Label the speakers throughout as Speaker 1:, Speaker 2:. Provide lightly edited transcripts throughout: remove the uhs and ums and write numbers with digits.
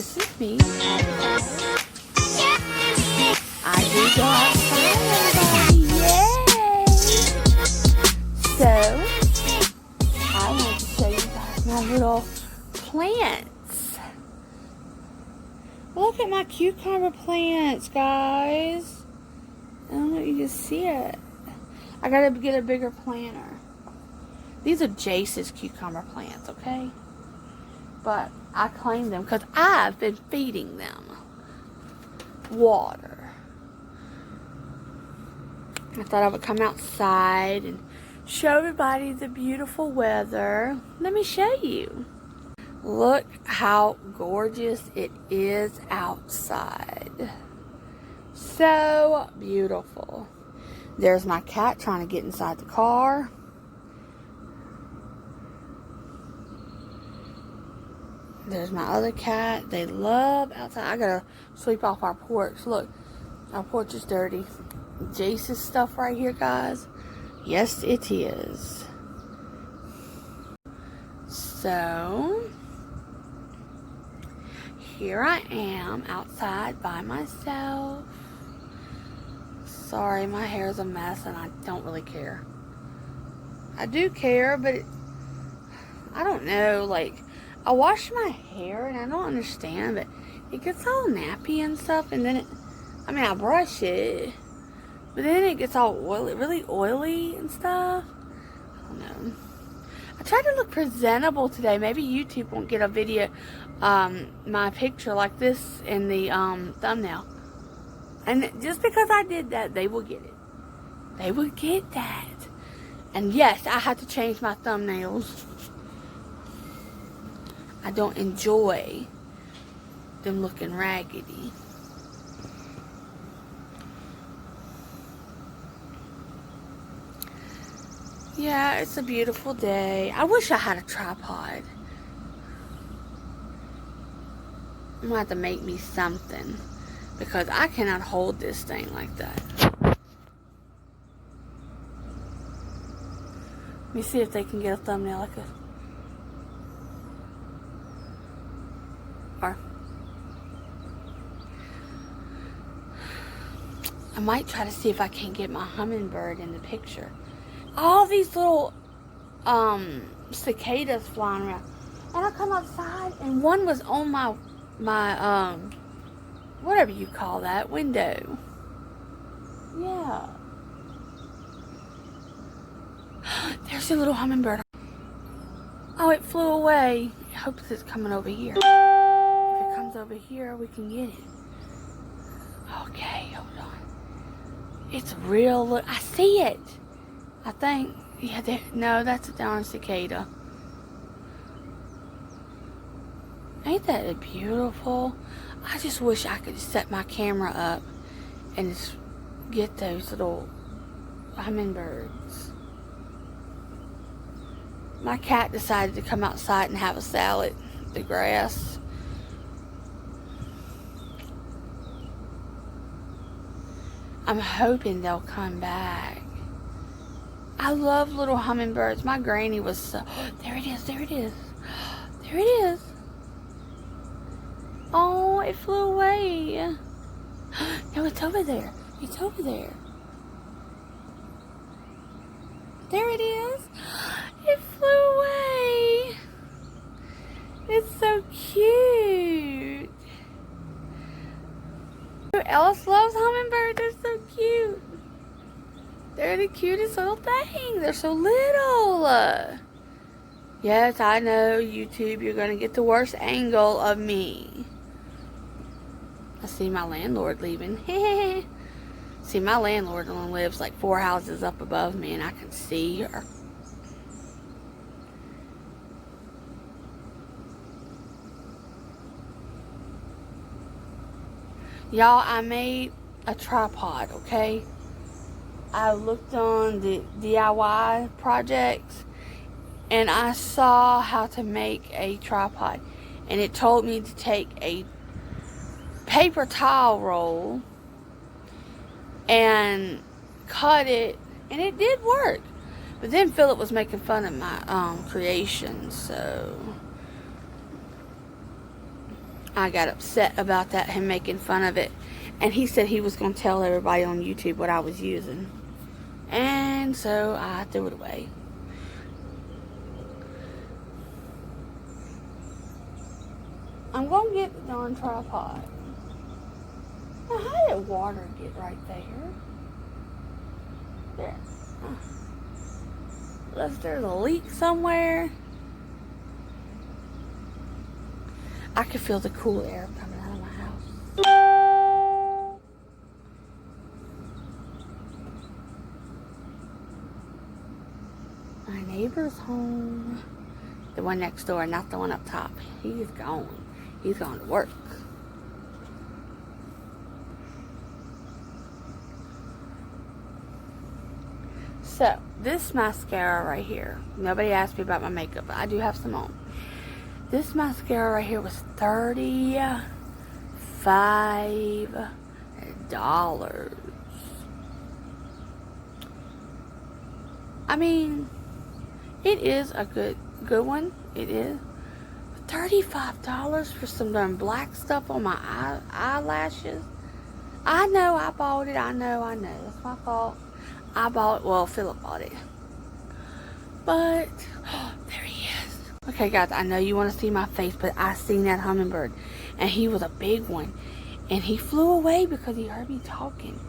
Speaker 1: This is me outside. I do go outside, everybody. Yay! So, I want to show you guys my little plants. Look at my cucumber plants, guys. I don't know if you can see it. I gotta get a bigger planter. These are Jace's cucumber plants, okay? But I claim them because I've been feeding them water. I thought I would come outside and show everybody the beautiful weather. Let me show you. Look how gorgeous it is outside. So beautiful. There's my cat trying to get inside the car. There's my other cat. They love outside. I gotta sweep off our porch. Look, our porch is dirty. Jace's stuff right here, guys. Yes, it is. So, here I am outside by myself. Sorry, my hair is a mess and I don't really care. I do care, but I don't know, like, I wash my hair and I don't understand, but it gets all nappy and stuff, and then I brush it, but then it gets all oily, really oily and stuff. I don't know. I tried to look presentable today. Maybe YouTube won't get a video, my picture like this in the thumbnail. And just because I did that, they will get it. They will get that. And yes, I have to change my thumbnails. I don't enjoy them looking raggedy. Yeah, it's a beautiful day. I wish I had a tripod. I'm going to have to make me something, because I cannot hold this thing like that. Let me see if they can get a thumbnail like this. Or I might try to see if I can get my hummingbird in the picture. All these little cicadas flying around. And I come outside and one was on my whatever you call that, window. Yeah. There's a little hummingbird. Oh, it flew away. I hope it's coming over here. If it comes over here, we can get it. Okay, hold on. It's real. I see it. I think. Yeah, no, that's a darn cicada. Ain't that beautiful? I just wish I could set my camera up and just get those little hummingbirds. My cat decided to come outside and have a salad. The grass. I'm hoping they'll come back. I love little hummingbirds. My granny was so... There it is, there it is. There it is. Oh, it flew away. No, it's over there. It's over there. There it is. It flew away. It's so cute. Who else loves hummingbirds? They're so cute. They're the cutest little thing. They're so little. Yes, I know, YouTube, you're going to get the worst angle of me. I see my landlord leaving. See, my landlord only lives like 4 houses up above me, and I can see her. Y'all, I made a tripod, okay? I looked on the DIY projects, and I saw how to make a tripod. And it told me to take a paper towel roll and cut it, and it did work. But then Philip was making fun of my creation, so I got upset about that, him making fun of it. And he said he was going to tell everybody on YouTube what I was using. And so I threw it away. I'm going to get the darn tripod. Now, how did water get right there? There. Unless there's a leak somewhere. I can feel the cool air coming out of my house. My neighbor's home. The one next door, not the one up top. He's gone. He's gone to work. So, this mascara right here. Nobody asked me about my makeup, but I do have some on. This mascara right here was $35. I mean, it is a good one. It is. $35 for some darn black stuff on my eyelashes. I know I bought it. I know. That's my fault. Well, Philip bought it. But, there he is. Okay, guys, I know you want to see my face, but I seen that hummingbird. And he was a big one. And he flew away because he heard me talking.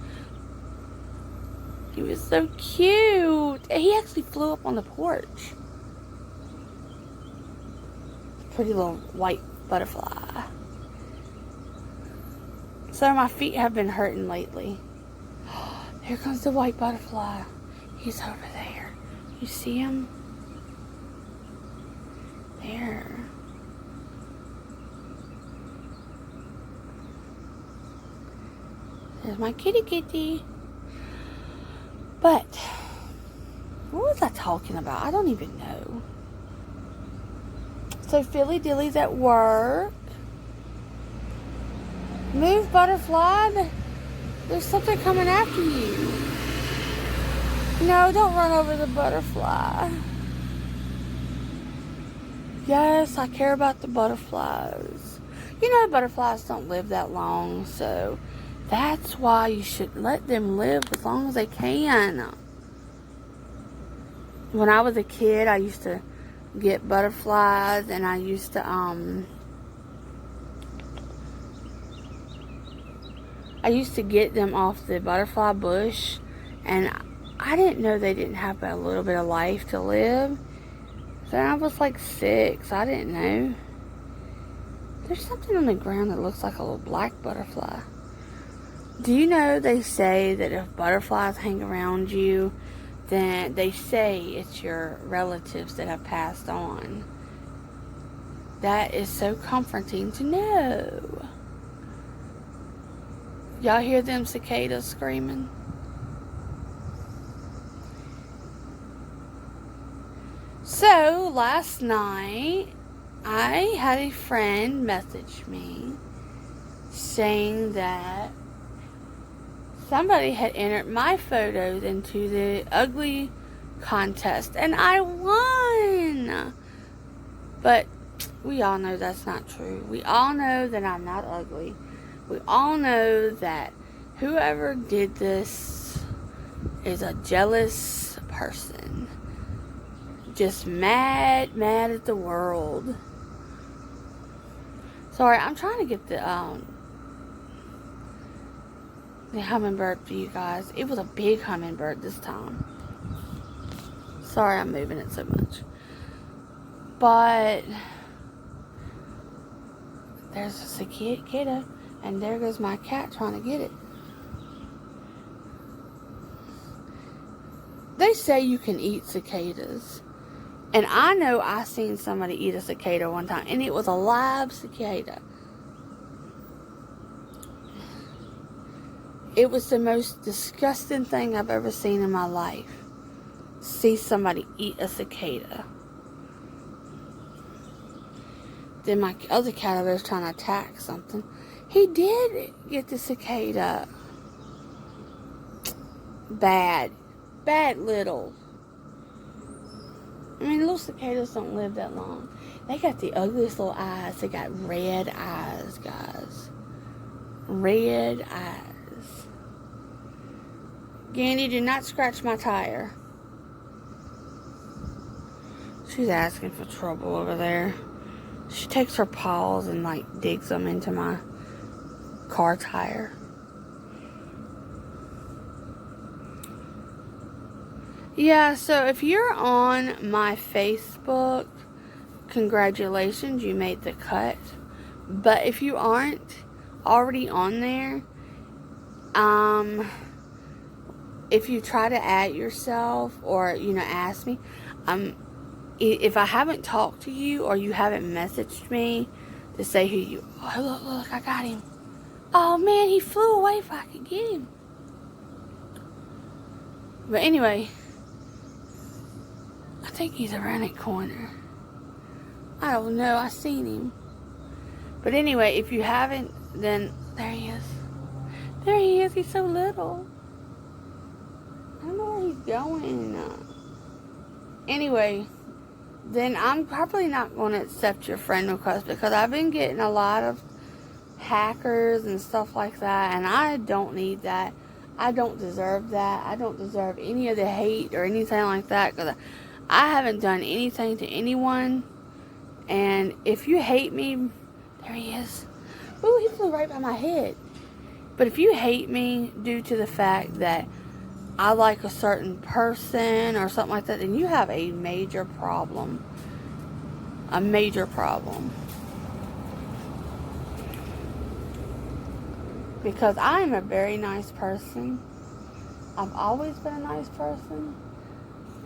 Speaker 1: He was so cute. And he actually flew up on the porch. Pretty little white butterfly. So my feet have been hurting lately. Here comes the white butterfly. He's over there. You see him? There. There's my kitty. But, what was I talking about? I don't even know. So, Philly Dilly's at work. Move, butterfly. There's something coming after you. No, don't run over the butterfly. Yes, I care about the butterflies. You know, butterflies don't live that long, so that's why you should let them live as long as they can. When I was a kid, I used to get butterflies, and I used to, get them off the butterfly bush, and I didn't know they didn't have but a little bit of life to live. So I was like 6. I didn't know. There's something on the ground that looks like a little black butterfly. Do you know they say that if butterflies hang around you, then they say it's your relatives that have passed on. That is so comforting to know. Y'all hear them cicadas screaming? So, last night, I had a friend message me saying that somebody had entered my photos into the ugly contest, and I won. But we all know that's not true. We all know that I'm not ugly. We all know that whoever did this is a jealous person. Just mad at the world. Sorry, I'm trying to get the hummingbird for you guys. It was a big hummingbird this time. Sorry I'm moving it so much. But there's a cicada, and there goes my cat trying to get it. They say you can eat cicadas. And I know I seen somebody eat a cicada one time, and it was a live cicada. It was the most disgusting thing I've ever seen in my life. See somebody eat a cicada. Then my other cat over there was trying to attack something. He did get the cicada. Bad little. I mean, little cicadas don't live that long. They got the ugliest little eyes. They got red eyes, guys. Red eyes. Gandy, do not scratch my tire. She's asking for trouble over there. She takes her paws and, like, digs them into my car tire. Yeah, so if you're on my Facebook, congratulations, you made the cut. But if you aren't already on there, if you try to add yourself or, ask me, if I haven't talked to you or you haven't messaged me to say who you are, oh, look, I got him. Oh, man, he flew away if I could get him. But anyway, I think he's around that corner. I don't know. I seen him. But anyway, if you haven't, then there he is. There he is. He's so little. I don't know where he's going. Anyway, then I'm probably not going to accept your friend request because I've been getting a lot of hackers and stuff like that, and I don't need that. I don't deserve that. I don't deserve any of the hate or anything like that because I haven't done anything to anyone. And if you hate me, there he is. Ooh, he flew right by my head. But if you hate me due to the fact that I like a certain person or something like that, then you have a major problem. A major problem. Because I am a very nice person. I've always been a nice person.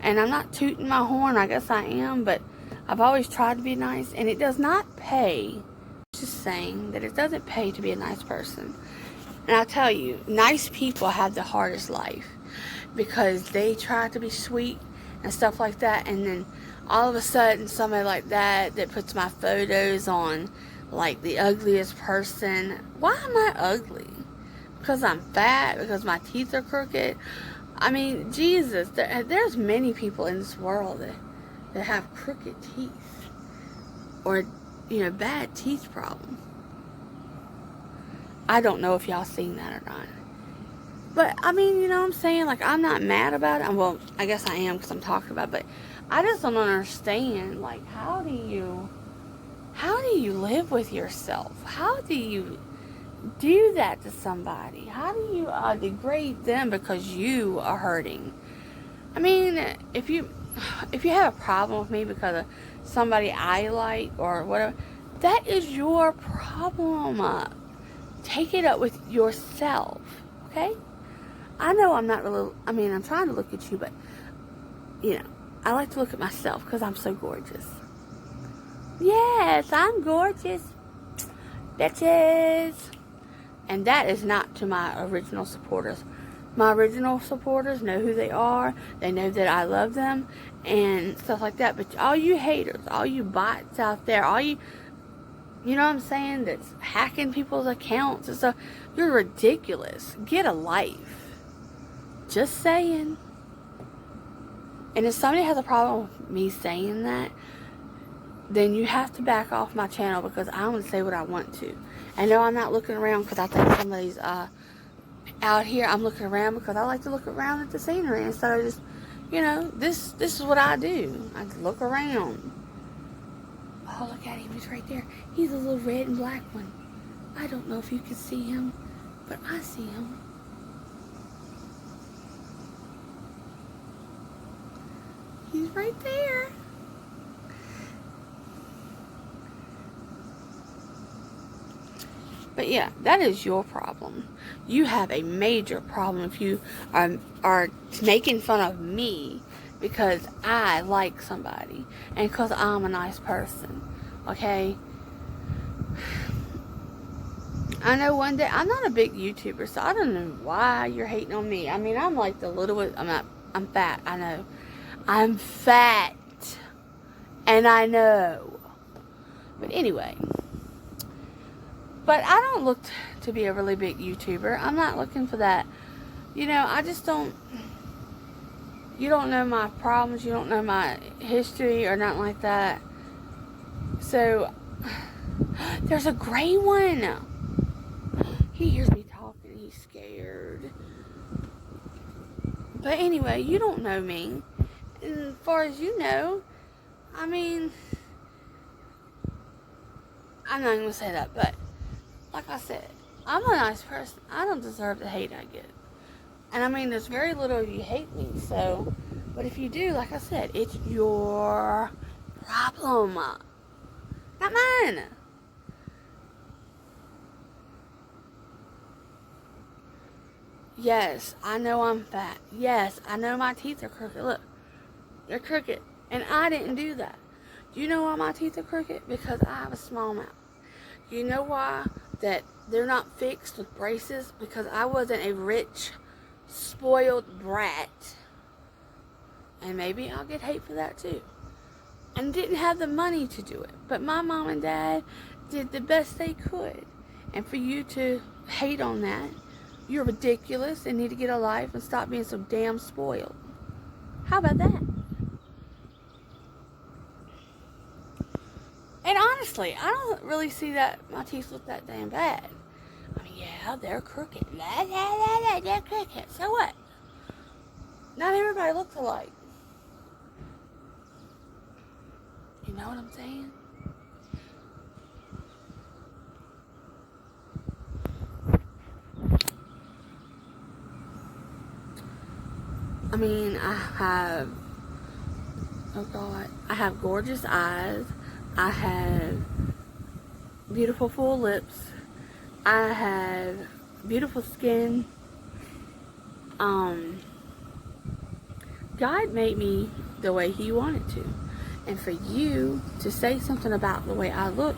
Speaker 1: And I'm not tooting my horn, I guess I am, but I've always tried to be nice, and it does not pay. Just saying that it doesn't pay to be a nice person. And I tell you, nice people have the hardest life because they try to be sweet and stuff like that, and then all of a sudden somebody like that puts my photos on like the ugliest person. Why am I ugly? Because I'm fat? Because my teeth are crooked? I mean, Jesus, there's many people in this world that have crooked teeth or, bad teeth problem. I don't know if y'all seen that or not. But, I mean, you know what I'm saying? Like, I'm not mad about it. Well, I guess I am because I'm talking about it. But I just don't understand, like, how do you live with yourself? How do you do that to somebody? How do you degrade them because you are hurting? I mean, if you have a problem with me because of somebody I like or whatever, that is your problem. Take it up with yourself, okay? I know I'm not really, I'm trying to look at you, but, I like to look at myself because I'm so gorgeous. Yes, I'm gorgeous, bitches. And that is not to my original supporters. My original supporters know who they are. They know that I love them and stuff like that. But all you haters, all you bots out there, all you know what I'm saying, that's hacking people's accounts and stuff, you're ridiculous. Get a life. Just saying. And if somebody has a problem with me saying that, then you have to back off my channel because I'm going to say what I want to. I know I'm not looking around because I think somebody's out here. I'm looking around because I like to look around at the scenery instead of just, this is what I do. I look around. Oh, look at him. He's right there. He's a little red and black one. I don't know if you can see him, but I see him. He's right there. But yeah, that is your problem. You have a major problem if you are making fun of me because I like somebody and because I'm a nice person. Okay? I know one day, I'm not a big YouTuber, so I don't know why you're hating on me. I'm like the littlest, I'm fat, I know. I'm fat. And I know. But anyway. But I don't look to be a really big YouTuber. I'm not looking for that. I just don't. You don't know my problems. You don't know my history or nothing like that. So, there's a gray one. He hears me talking. He's scared. But anyway, you don't know me. And as far as you know, I mean, I'm not going to say that. But, like I said, I'm a nice person. I don't deserve the hate I get. And I mean, there's very little of you hate me. So, but if you do, like I said, it's your problem. Not mine. Yes, I know I'm fat. Yes, I know my teeth are crooked. Look, they're crooked. And I didn't do that. Do you know why my teeth are crooked? Because I have a small mouth. Do you know why that they're not fixed with braces? Because I wasn't a rich, spoiled brat. And maybe I'll get hate for that too. And didn't have the money to do it. But my mom and dad did the best they could. And for you to hate on that, you're ridiculous and need to get a life and stop being so damn spoiled. How about that? And honestly, I don't really see that my teeth look that damn bad. I mean, yeah, they're crooked. They're crooked. So what? Not everybody looks alike. You know what I'm saying? I mean, I have gorgeous eyes. I have beautiful full lips. I have beautiful skin. God made me the way He wanted to. And for you to say something about the way I look,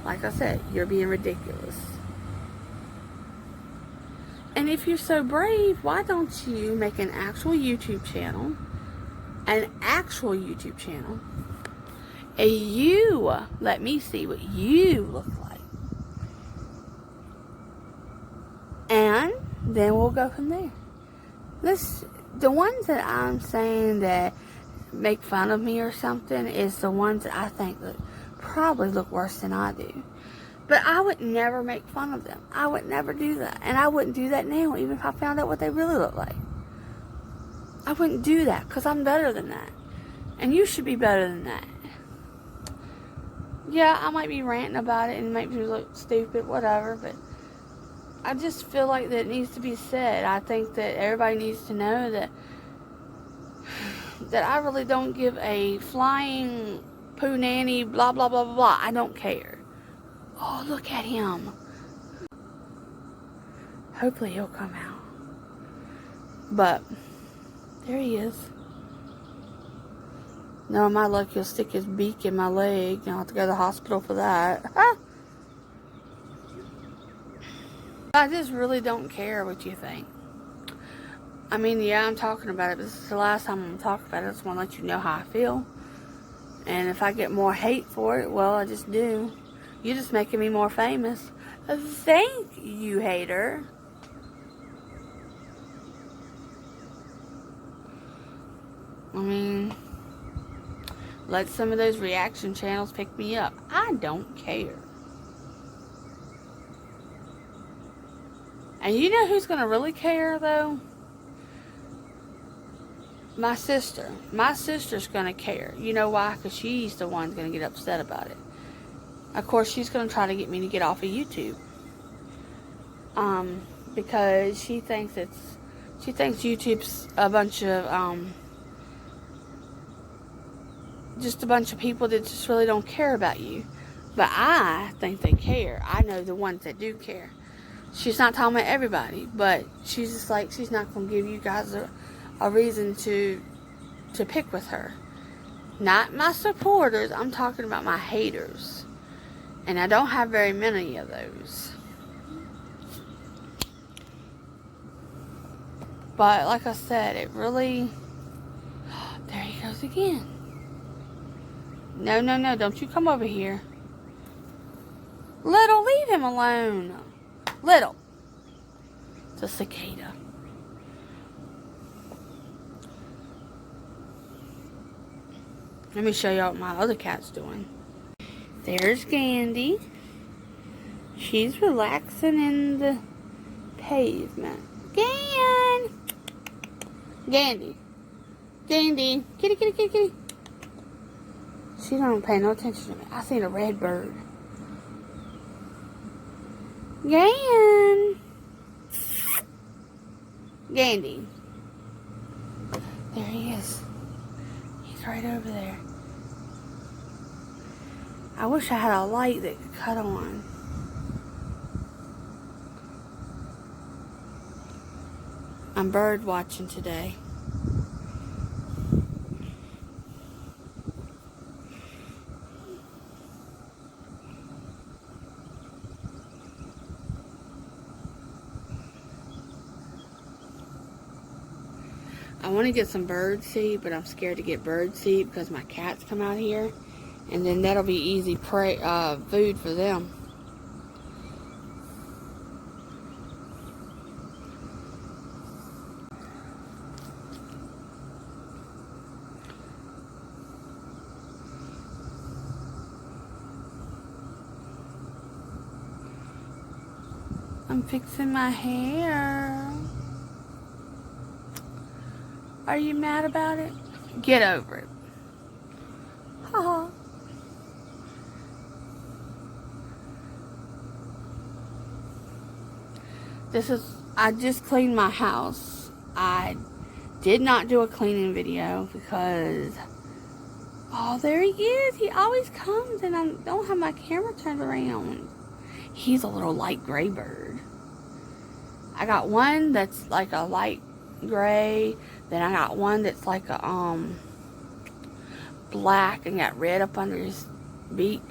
Speaker 1: like I said, you're being ridiculous. And if you're so brave, why don't you make an actual YouTube channel? An actual YouTube channel. And you let me see what you look like. And then we'll go from there. The ones that I'm saying that make fun of me or something is the ones that I think that probably look worse than I do. But I would never make fun of them. I would never do that. And I wouldn't do that now, even if I found out what they really look like. I wouldn't do that, because I'm better than that. And you should be better than that. Yeah, I might be ranting about it and make me look stupid, whatever, but I just feel like that it needs to be said. I think that everybody needs to know that I really don't give a flying poo nanny, blah, blah, blah, blah, blah. I don't care. Oh, look at him. Hopefully he'll come out. But there he is. No, my luck, he'll stick his beak in my leg. I'll have to go to the hospital for that. I just really don't care what you think. I mean, yeah, I'm talking about it, but this is the last time I'm going to talk about it. I just want to let you know how I feel. And if I get more hate for it, well, I just do. You're just making me more famous. Thank you, hater. I mean, let some of those reaction channels pick me up. I don't care. And you know who's going to really care, though? My sister. My sister's going to care. You know why? Because she's the one going to get upset about it. Of course, she's going to try to get me to get off of YouTube. Because she thinks YouTube's a bunch of, just a bunch of people that just really don't care about you. But I think they care. I know the ones that do care. She's not talking about everybody, but she's just like, she's not going to give you guys a reason to pick with her. Not my supporters, I'm talking about my haters. And I don't have very many of those. But like I said, it really... There he goes again. No, no, no, don't you come over here. Little, leave him alone. Little. It's a cicada. Let me show y'all what my other cat's doing. There's Gandy. She's relaxing in the pavement. Gandy. Gandy. Kitty, kitty, kitty, kitty. She don't pay no attention to me. I seen a red bird. Gandy. There he is. He's right over there. I wish I had a light that could cut on. I'm bird watching today. I want to get some bird seed, but I'm scared to get bird seed because my cats come out here, and then that'll be easy food for them. I'm fixing my hair. Are you mad about it? Get over it. Haha. I just cleaned my house. I did not do a cleaning video because, oh, there he is. He always comes and I don't have my camera turned around. He's a little light gray bird. I got one that's like a light gray. Then I got one that's like a black and got red up under his beak.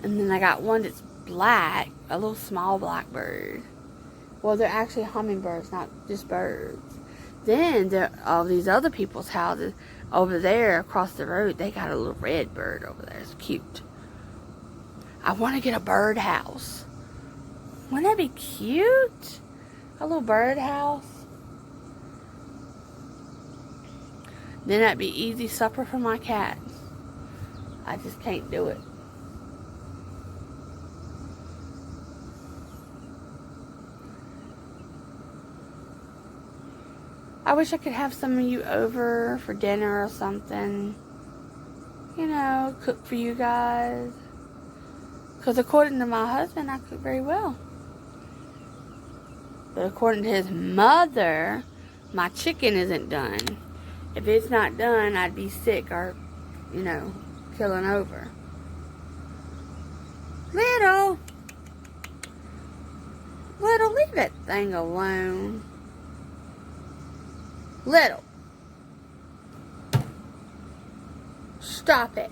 Speaker 1: And then I got one that's black, a little small black bird. Well, they're actually hummingbirds, not just birds. Then there all these other people's houses over there across the road, they got a little red bird over there. It's cute. I want to get a bird house. Wouldn't that be cute? A little bird house. Then that'd be easy supper for my cat. I just can't do it. I wish I could have some of you over for dinner or something. You know, cook for you guys. Because according to my husband, I cook very well. But according to his mother, my chicken isn't done. If it's not done, I'd be sick or, you know, killing over. Little, leave that thing alone. Little. Stop it.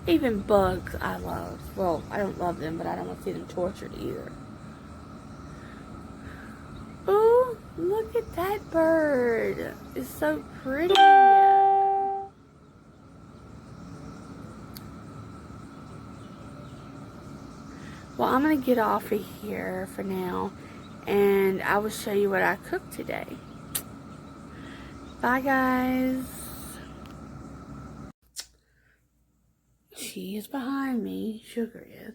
Speaker 1: Even bugs I love. Well, I don't love them, but I don't want to see them tortured either. Ooh, look at that bird. It's so pretty. Well, I'm going to get off of here for now, and I will show you what I cooked today. Bye, guys. She is behind me. Sugar is.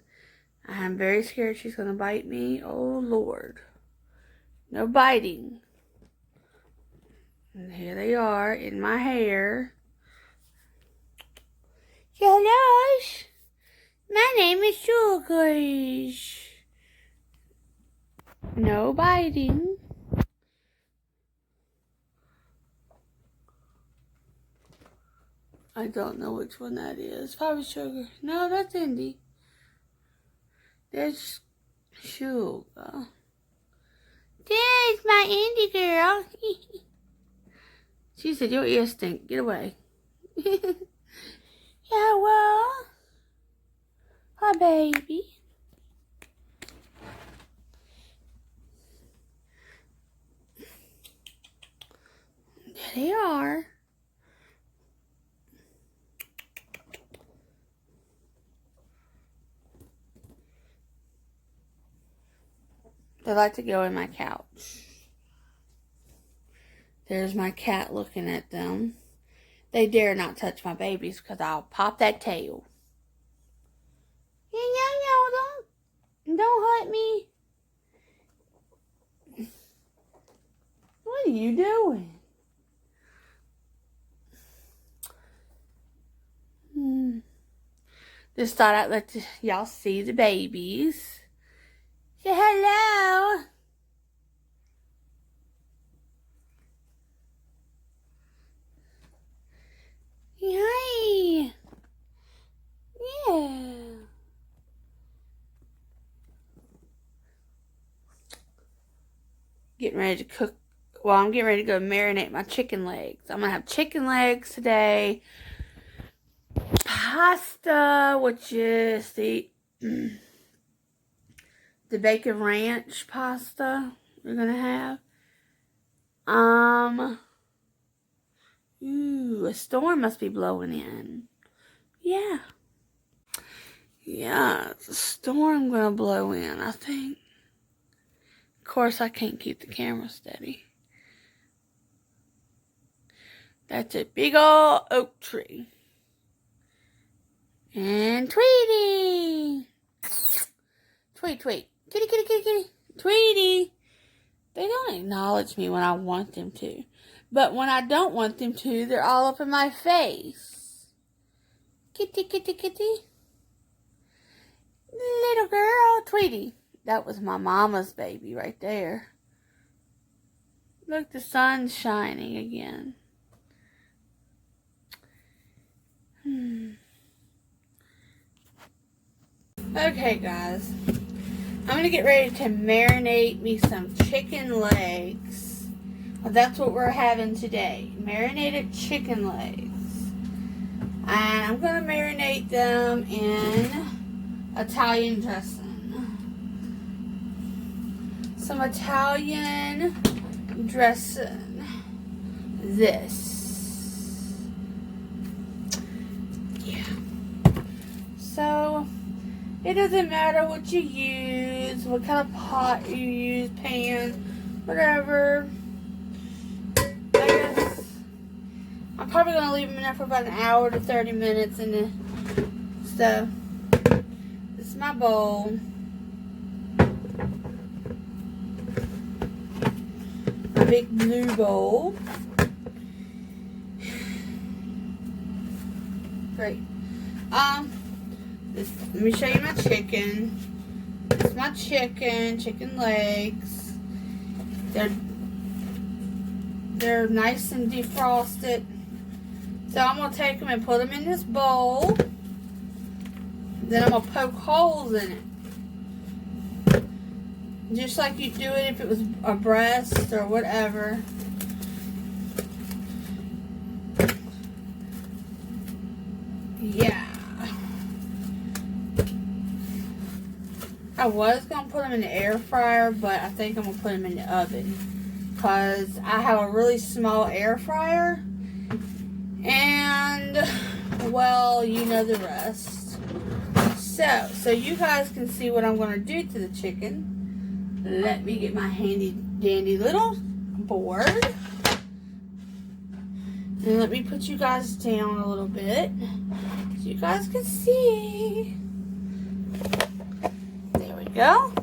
Speaker 1: I am very scared she's going to bite me. Oh, Lord. No biting. And here they are in my hair. Hello. My name is Sugars. No biting. I don't know which one that is. Probably Sugar. No, that's Indy. There's Sugar. There's my Indy girl. She said, your ears stink. Get away. Yeah, well. Hi, baby. There they are. They like to go in my couch. There's my cat looking at them. They dare not touch my babies because I'll pop that tail. Don't hurt me. What are you doing? Just thought I'd let y'all see the babies. Say hello. Hi. Yeah. Getting ready to cook. Well, I'm getting ready to go marinate my chicken legs. I'm going to have chicken legs today. Pasta, which is the bacon ranch pasta we're going to have. Ooh, a storm must be blowing in. Yeah. Yeah, it's a storm going to blow in, I think. Of course, I can't keep the camera steady. That's a big old oak tree. And Tweety. Tweet. Kitty. Tweety. They don't acknowledge me when I want them to. But when I don't want them to, they're all up in my face. Kitty. Little girl, Tweety. That was my mama's baby right there. Look, the sun's shining again. Okay, guys. I'm going to get ready to marinate me some chicken legs. Well, that's what we're having today. Marinated chicken legs. And I'm going to marinate them in Italian dressing. Some Italian dressing. This. Yeah. So, it doesn't matter what you use, what kind of pot you use, pan, whatever. I guess I'm probably going to leave them in there for about an hour to 30 minutes and then stuff. This is my bowl. My big blue bowl. Great. Let me show you my chicken. This is my chicken legs. They're nice and defrosted. So I'm going to take them and put them in this bowl. Then I'm going to poke holes in it. Just like you do it if it was a breast or whatever. Yeah. I was going to put them in the air fryer, but I think I'm going to put them in the oven. Because I have a really small air fryer. And, well, you know the rest. So you guys can see what I'm going to do to the chicken. Let me get my handy dandy little board. And let me put you guys down a little bit. So you guys can see. Go.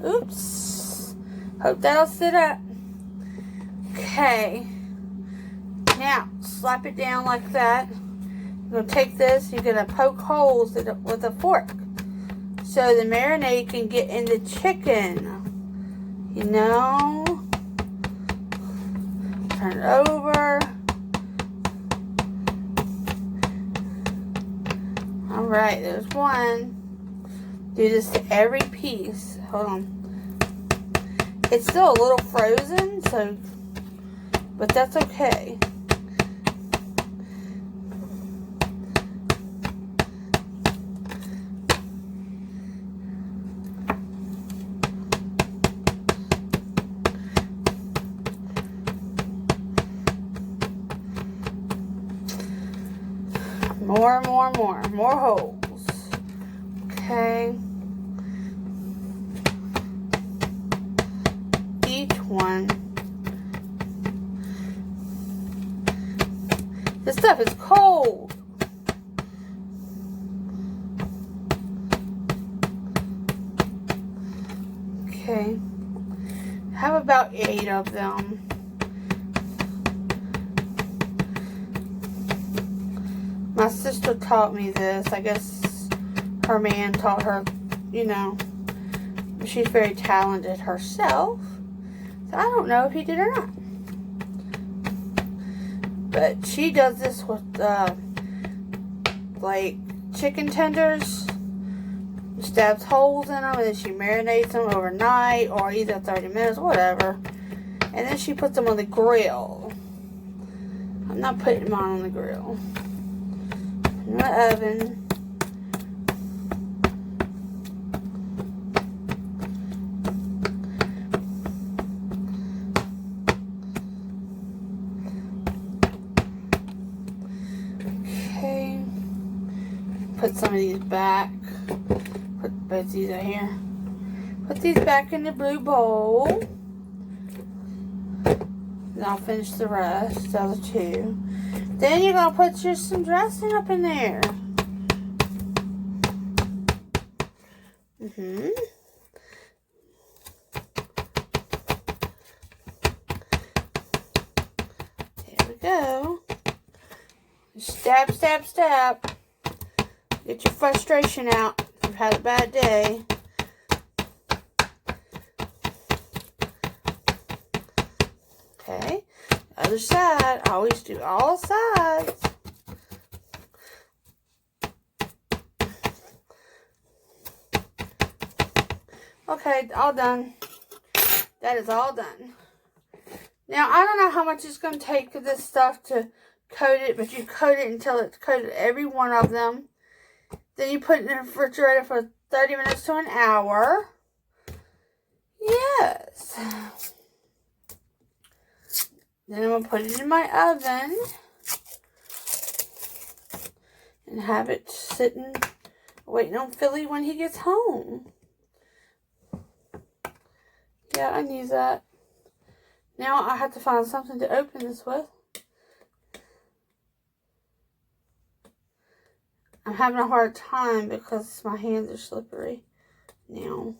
Speaker 1: Oops. Hope that'll sit up. Okay. Now, slap it down like that. You're going to take this. You're going to poke holes in it with a fork. So the marinade can get in the chicken. You know. Turn it over. Alright, there's one. Do this to every piece. Hold on. It's still a little frozen, so, but that's okay. More holes. Okay. Each one. Just stuff is cold. Okay. I have about 8 of them. My sister taught me this. I guess her man taught her, you know. She's very talented herself. So I don't know if he did or not. But she does this with, like, chicken tenders. Stabs holes in them, and then she marinates them overnight, or either 30 minutes, whatever. And then she puts them on the grill. I'm not putting mine on the grill. In the oven. Put some of these back. Put both these in here. Put these back in the blue bowl. Then I'll finish the rest, the other 2. Then you're going to put some dressing up in there. There we go. Stab, stab, stab. Get your frustration out if you've had a bad day. Okay. Other side. I always do all sides. Okay, all done. That is all done. Now, I don't know how much it's going to take of this stuff to coat it, but you coat it until it's coated every one of them. Then you put it in the refrigerator for 30 minutes to an hour. Yes. Then I'm going to put it in my oven. And have it sitting, waiting on Philly when he gets home. Yeah, I need that. Now I have to find something to open this with. I'm having a hard time because my hands are slippery now.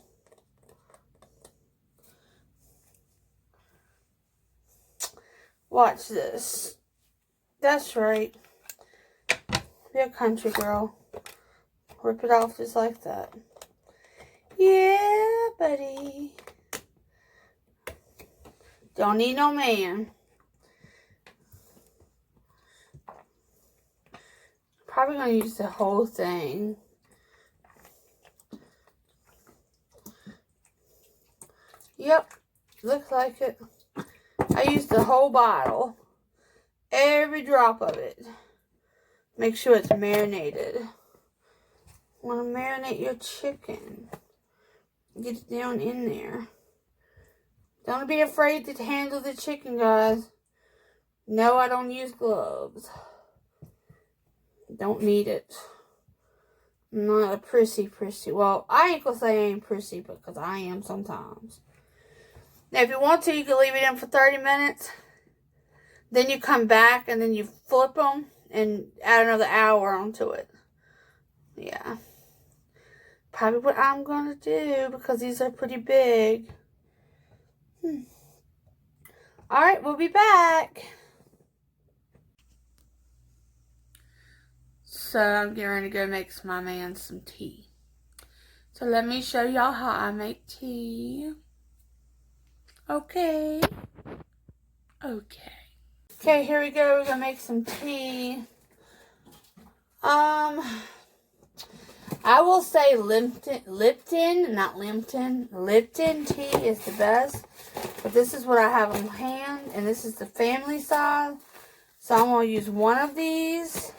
Speaker 1: Watch this. That's right. Be a country girl. Rip it off just like that. Yeah, buddy. Don't need no man. Probably going to use the whole thing. Yep, looks like it. I used the whole bottle. Every drop of it. Make sure it's marinated. Want to marinate your chicken. Get it down in there. Don't be afraid to handle the chicken, guys. No, I don't use gloves. Don't need it. I'm not a prissy. Well, I ain't gonna say I ain't prissy, because I am sometimes. Now, if you want to, you can leave it in for 30 minutes. Then you come back, and then you flip them, and add another hour onto it. Yeah. Probably what I'm gonna do, because these are pretty big. Alright, we'll be back. So I'm getting ready to go make my man some tea. So let me show y'all how I make tea. Okay. Okay, here we go. We're gonna make some tea. I will say Lipton tea is the best. But this is what I have on hand, and this is the family size. So I'm gonna use one of these.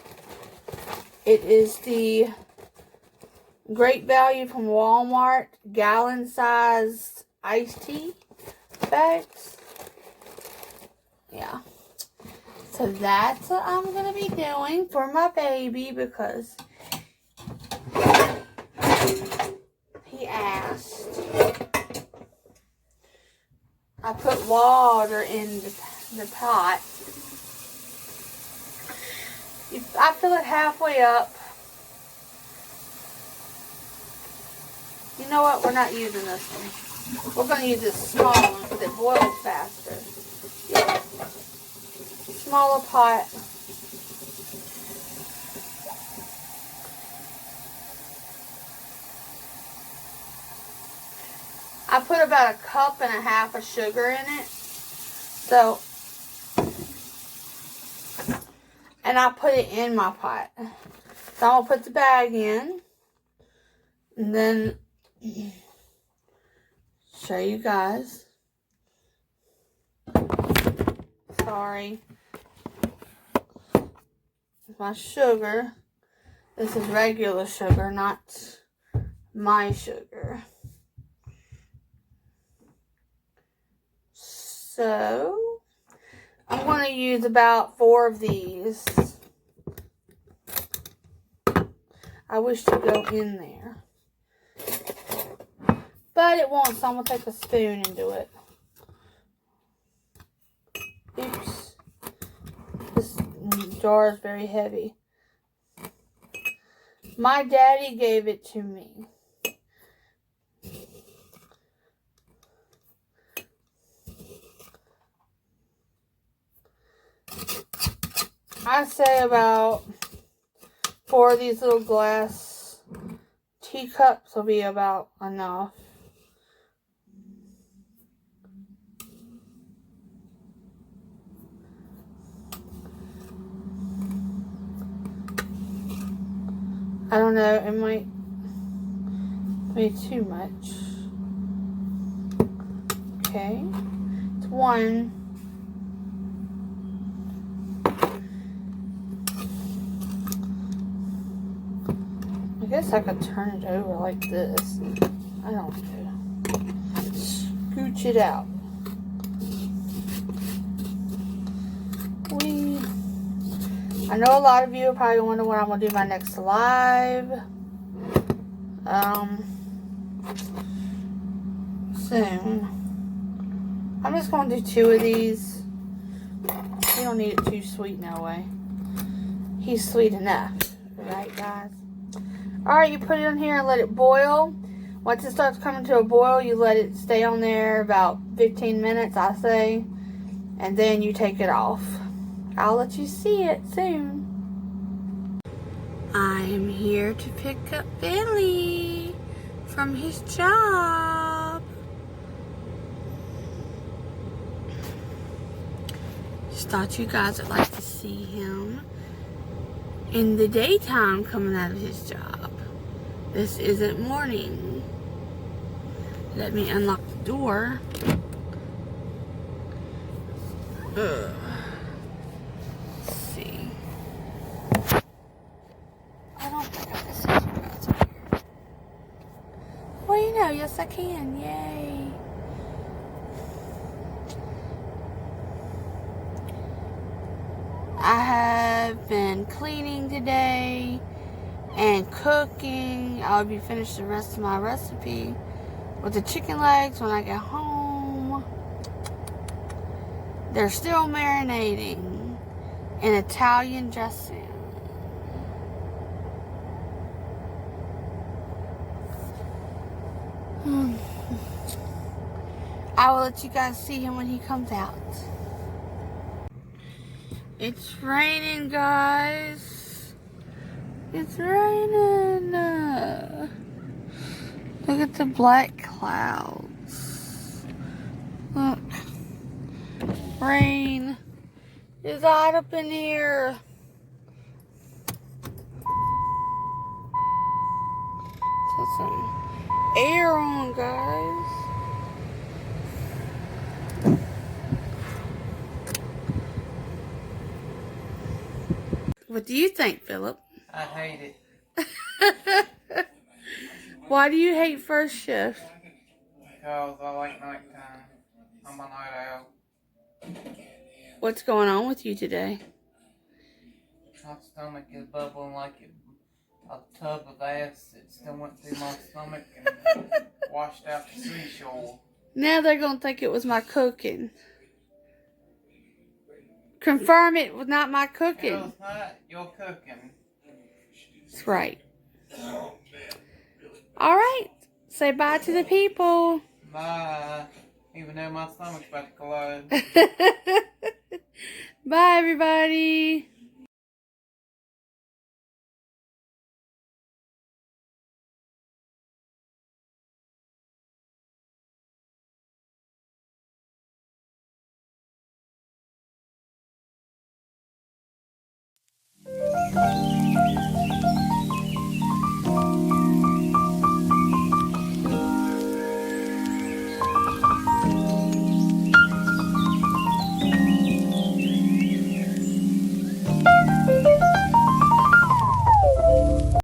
Speaker 1: It is the Great Value from Walmart gallon-sized iced tea bags. Yeah. So that's what I'm going to be doing for my baby because he asked. I put water in the pot. I fill it halfway up. You know what? We're not using this one. We're going to use this small one because it boils faster. Yeah. Smaller pot. I put about 1.5 cups of sugar in it. So, and I put it in my pot. So I'm going to put the bag in. And then show you guys. Sorry. My sugar. This is regular sugar, not my sugar. So, I'm going to use about 4 of these. I wish to go in there. But it won't, so I'm going to take a spoon and do it. Oops. This jar is very heavy. My daddy gave it to me. I say about 4 of these little glass teacups will be about enough. I don't know, it might be too much. Okay, it's 1. I guess I could turn it over like this. I don't know. Scooch it out. I know a lot of you are probably wondering when I'm going to do my next live. Soon. I'm just going to do 2 of these. We don't need it too sweet, no way. He's sweet enough. Right, guys? Alright, you put it in here and let it boil. Once it starts coming to a boil, you let it stay on there about 15 minutes, I say. And then you take it off. I'll let you see it soon. I am here to pick up Billy from his job. Just thought you guys would like to see him in the daytime coming out of his job. This isn't morning. Let me unlock the door. Ugh. Let's see. I don't think I can see you guys up here. Well, you know, yes I can. Yay. I have been cleaning today and cooking. I'll be finished the rest of my recipe with the chicken legs when I get home. They're still marinating in Italian dressing. I will let you guys see him when he comes out. It's raining, guys. It's raining. Look at the black clouds. Look. Rain is hot up in here. Put some air on, guys. What do you think, Philip?
Speaker 2: I hate it.
Speaker 1: Why do you hate first shift?
Speaker 2: Because I like nighttime. I'm a night owl.
Speaker 1: What's going on with you today?
Speaker 2: My stomach is bubbling like a tub of acid still went through my stomach and washed out the seashore.
Speaker 1: Now they're going to think it was my cooking. confirm it was not my
Speaker 2: It
Speaker 1: cooking.
Speaker 2: was not your cooking.
Speaker 1: That's right. All right. Say bye to the people.
Speaker 2: Bye. Even though my stomach's about to explode.
Speaker 1: Bye, everybody.